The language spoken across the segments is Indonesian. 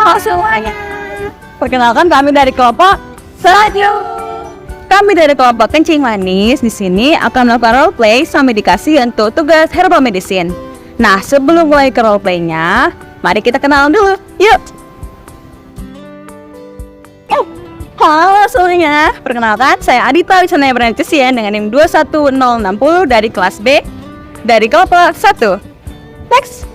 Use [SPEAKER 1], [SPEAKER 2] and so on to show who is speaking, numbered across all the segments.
[SPEAKER 1] Halo semuanya. Perkenalkan kami dari kelompok Selanjut. Kami dari kelompok Kencing Manis di sini akan melakukan roleplay sampai dikasih untuk tugas herbal medicine. Nah, sebelum mulai ke roleplaynya, mari kita kenalan dulu. Yuk. Halo semuanya. Perkenalkan, saya Adita Wisana Bernacesian dengan NIM 21060 dari kelas B dari kelompok 1. Next.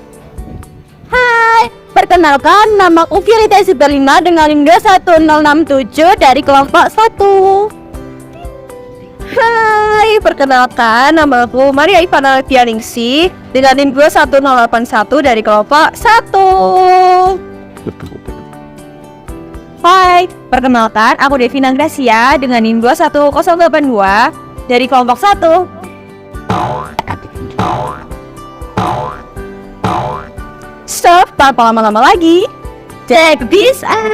[SPEAKER 1] Hai, perkenalkan nama Uki Rita Siberlina dengan NIM 21067 dari kelompok 1. Hai, perkenalkan nama aku Maria Ivana Tianingsi dengan NIM 21081 dari kelompok 1. Hai, perkenalkan aku Devina Gracia dengan NIM 21082 dari kelompok 1. Stop, tanpa lama-lama lagi. Check this out.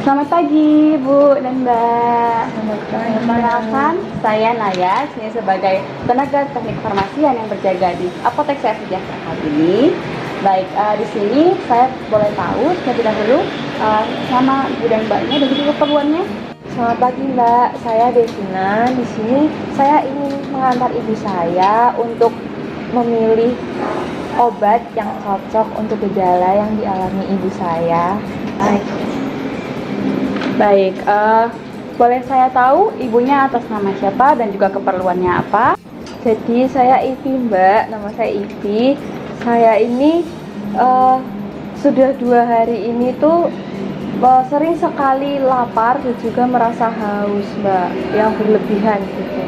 [SPEAKER 1] Selamat pagi, Bu dan Mbak. Perkenalkan, saya Naya, sini sebagai tenaga teknik farmasian yang berjaga di Apotek Sehat Sejahtera kali ini. Baik, di sini saya boleh tahu terlebih dahulu nama Ibu dan Mbaknya dan juga keperluannya.
[SPEAKER 2] Selamat pagi Mbak, saya Devina. Di sini saya ingin mengantar ibu saya untuk memilih obat yang cocok untuk gejala yang dialami ibu saya.
[SPEAKER 1] Baik, boleh saya tahu ibunya atas nama siapa dan juga keperluannya apa?
[SPEAKER 2] Jadi saya Ivi Mbak, nama saya Ivi. Saya ini sudah 2 hari ini tuh sering sekali lapar dan juga merasa haus Mbak, yang berlebihan gitu.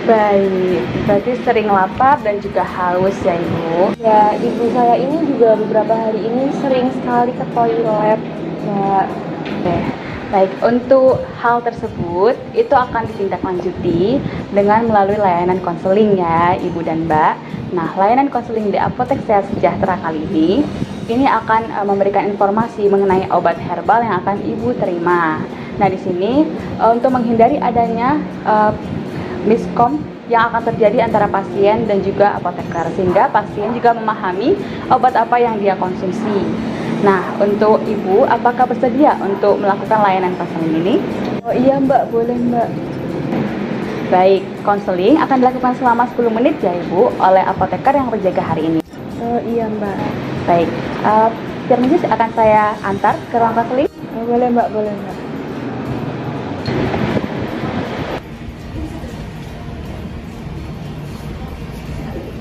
[SPEAKER 1] Baik, berarti sering lapar dan juga haus ya Ibu.
[SPEAKER 2] Ya, ibu saya ini juga beberapa hari ini sering sekali ke toilet Mbak.
[SPEAKER 1] Oke. Baik, untuk hal tersebut itu akan ditindaklanjuti dengan melalui layanan konseling ya Ibu dan Mbak. Nah, layanan konseling di Apotek Sehat Sejahtera kali ini akan memberikan informasi mengenai obat herbal yang akan Ibu terima. Nah, di sini untuk menghindari adanya miskom yang akan terjadi antara pasien dan juga apoteker, sehingga pasien juga memahami obat apa yang dia konsumsi. Nah, untuk Ibu, apakah bersedia untuk melakukan layanan konseling ini?
[SPEAKER 2] Oh iya Mbak, boleh Mbak.
[SPEAKER 1] Baik, konseling akan dilakukan selama 10 menit ya Ibu oleh apoteker yang berjaga hari ini.
[SPEAKER 2] Oh iya Mbak.
[SPEAKER 1] Baik, permisi akan saya antar ke ruang konseling.
[SPEAKER 2] Oh, boleh Mbak, boleh Mbak.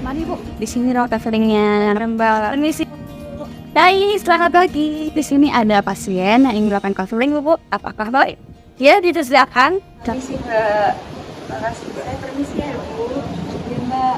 [SPEAKER 1] Mari Bu, di sini ruang konselingnya. Permisi. Baik, selamat pagi. Di sini ada pasien yang ingin melakukan konseling Bu. Apakah baik? Ya, disediakan.
[SPEAKER 2] Permisi Mbak. Makasih Bu. Permisi ya Bu. Ya Mbak.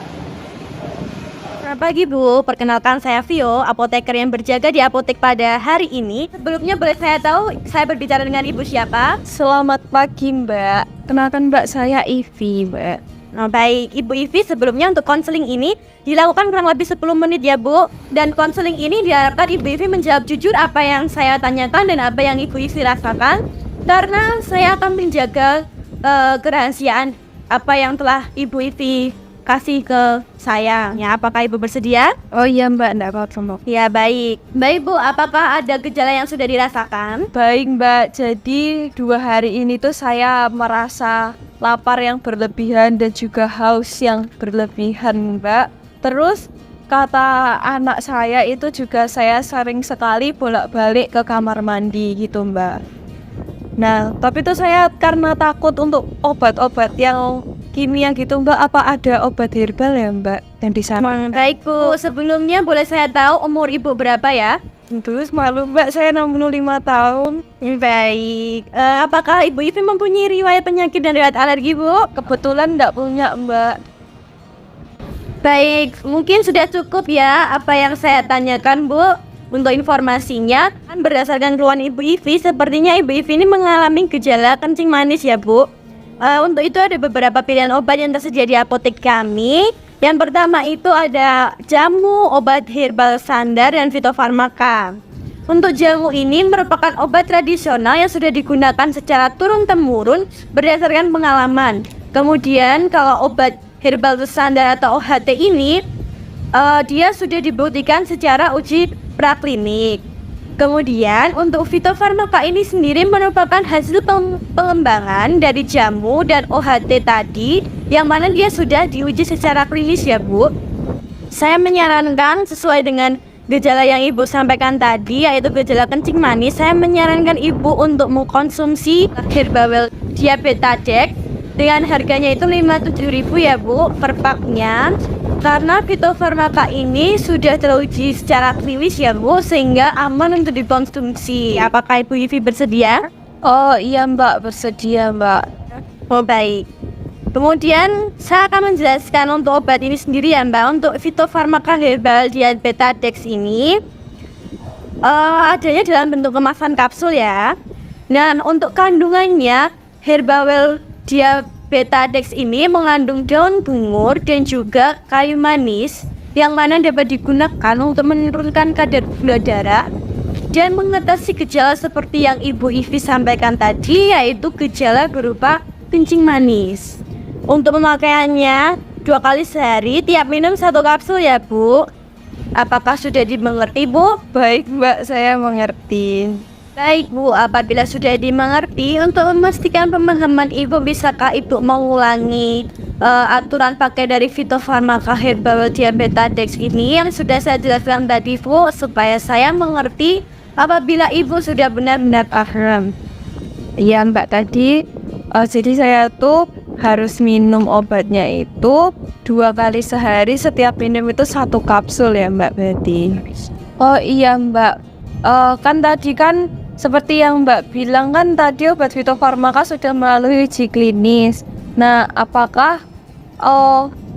[SPEAKER 1] Selamat pagi Bu, perkenalkan saya Vio, apoteker yang berjaga di apotek pada hari ini. Sebelumnya boleh saya tahu saya berbicara dengan Ibu siapa?
[SPEAKER 2] Selamat pagi Mbak. Kenalkan Mbak, saya Ivi Mbak.
[SPEAKER 1] Nah, baik, Ibu Ivi, sebelumnya untuk konseling ini dilakukan kurang lebih 10 menit ya Bu. Dan konseling ini diharapkan Ibu Ivi menjawab jujur apa yang saya tanyakan dan apa yang Ibu Ivi rasakan. Karena saya akan menjaga kerahasiaan apa yang telah Ibu Ivi kasih ke saya. Ya, apakah Ibu bersedia?
[SPEAKER 2] Oh iya Mbak, enggak apa-apa Mbak.
[SPEAKER 1] Ya, baik. Baik Bu, apakah ada gejala yang sudah dirasakan?
[SPEAKER 2] Baik Mbak, jadi 2 hari ini tuh saya merasa lapar yang berlebihan dan juga haus yang berlebihan Mbak. Terus kata anak saya itu juga saya sering sekali bolak-balik ke kamar mandi gitu Mbak. Nah, tapi tuh saya karena takut untuk obat-obat yang kimia gitu Mbak, apa ada obat herbal ya Mbak yang di sana?
[SPEAKER 1] Baik Bu, sebelumnya boleh saya tahu umur Ibu berapa ya?
[SPEAKER 2] Terus malu Mbak, saya 65 tahun.
[SPEAKER 1] Baik, apakah Ibu Ivi mempunyai riwayat penyakit dan riwayat alergi Bu?
[SPEAKER 2] Kebetulan enggak punya Mbak.
[SPEAKER 1] Baik, mungkin sudah cukup ya apa yang saya tanyakan Bu. Untuk informasinya, kan berdasarkan keluhan Ibu Ivi, sepertinya Ibu Ivi ini mengalami gejala kencing manis ya Bu. Untuk itu ada beberapa pilihan obat yang tersedia di apotek kami. Yang pertama itu ada jamu, obat herbal sandar, dan fitofarmaka.
[SPEAKER 2] Untuk jamu ini merupakan obat tradisional yang sudah digunakan secara turun-temurun berdasarkan pengalaman. Kemudian kalau obat herbal standar atau OHT ini, dia sudah dibuktikan secara uji praklinik. Kemudian untuk fitofarmaka ini sendiri merupakan hasil pengembangan dari jamu dan OHT tadi, yang mana dia sudah diuji secara klinis ya Bu. Saya menyarankan sesuai dengan gejala yang Ibu sampaikan tadi, yaitu gejala kencing manis, saya menyarankan Ibu untuk mengkonsumsi Herbawell Diabetadex dengan harganya itu 57.000 ya Bu per paknya. Karena fitofarmaka ini sudah teruji secara klinis ya Bu, sehingga aman untuk dikonsumsi. Apakah Ibu Ivi bersedia?
[SPEAKER 3] Oh iya Mbak, bersedia Mbak.
[SPEAKER 2] Oh baik. Kemudian saya akan menjelaskan untuk obat ini sendiri ya Mbak. Untuk fitofarmaka herbal Diabetadex ini adanya dalam bentuk kemasan kapsul ya. Dan untuk kandungannya, Herbawell Diabetadex ini mengandung daun bungur dan juga kayu manis, yang mana dapat digunakan untuk menurunkan kadar gula darah dan mengatasi gejala seperti yang Ibu Ivi sampaikan tadi, yaitu gejala berupa kencing manis. Untuk pemakaiannya 2 kali sehari, tiap minum 1 kapsul ya Bu. Apakah sudah dimengerti Bu?
[SPEAKER 3] Baik Mbak, saya mengerti.
[SPEAKER 2] Baik Bu, apabila sudah dimengerti, untuk memastikan pemahaman Ibu, bisakah Ibu mengulangi aturan pakai dari fitofarmaka Herbawell Diabetadex ini yang sudah saya jelaskan tadi Bu, supaya saya mengerti apabila Ibu sudah benar-benar paham.
[SPEAKER 3] Iya Mbak, tadi jadi saya tuh harus minum obatnya itu 2 kali sehari, setiap minum itu 1 kapsul ya Mbak berarti. Oh iya Mbak, kan tadi kan seperti yang Mbak bilang kan tadi obat fitofarmaka sudah melalui uji klinis. Nah, apakah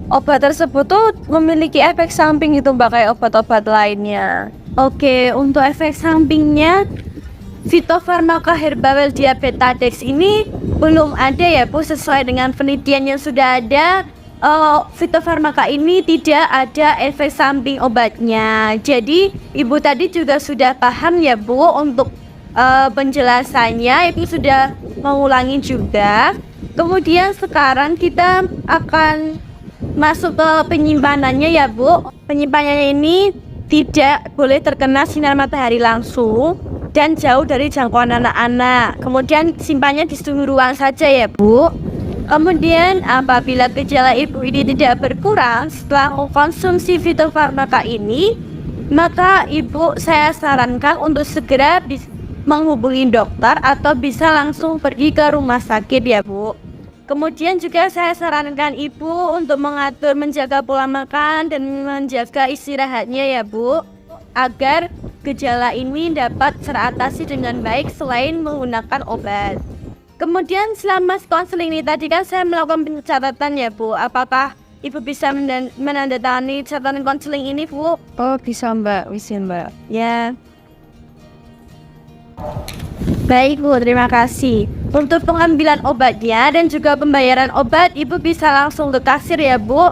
[SPEAKER 3] obat tersebut tuh memiliki efek samping gitu Mbak kayak obat-obat lainnya?
[SPEAKER 2] Oke, untuk efek sampingnya fitofarmaka Herbawell Diabetadex ini belum ada ya Bu, sesuai dengan penelitian yang sudah ada. Fitofarmaka ini tidak ada efek samping obatnya. Jadi Ibu tadi juga sudah paham ya Bu untuk penjelasannya, Ibu sudah mengulangi juga. Kemudian sekarang kita akan masuk ke penyimpanannya ya Bu. Penyimpanannya ini tidak boleh terkena sinar matahari langsung dan jauh dari jangkauan anak-anak. Kemudian simpannya di suhu ruang saja ya Bu. Kemudian apabila gejala Ibu ini tidak berkurang setelah mengkonsumsi fitofarmaka ini, maka Ibu saya sarankan untuk segera menghubungi dokter atau bisa langsung pergi ke rumah sakit ya Bu. Kemudian juga saya sarankan Ibu untuk menjaga pola makan dan menjaga istirahatnya ya Bu, agar gejala ini dapat teratasi dengan baik selain menggunakan obat. Kemudian selama konseling ini tadi kan saya melakukan pencatatan ya Bu. Apakah Ibu bisa menandatangani catatan konseling ini Bu?
[SPEAKER 3] Oh bisa Mbak, bisa Mbak.
[SPEAKER 2] Ya. Baik Bu, terima kasih. Untuk pengambilan obatnya dan juga pembayaran obat, Ibu bisa langsung ke kasir ya Bu.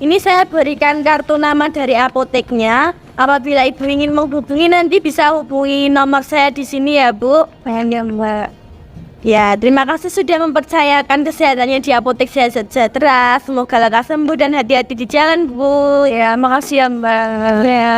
[SPEAKER 2] Ini saya berikan kartu nama dari apoteknya. Apabila Ibu ingin menghubungi nanti bisa hubungi nomor saya di sini ya Bu.
[SPEAKER 3] Ya Mbak.
[SPEAKER 2] Ya, terima kasih sudah mempercayakan kesehatannya di Apotek Sejahtera. Semoga lekas sembuh dan hati-hati di jalan Bu.
[SPEAKER 3] Ya, makasih ya Mbak. Ya.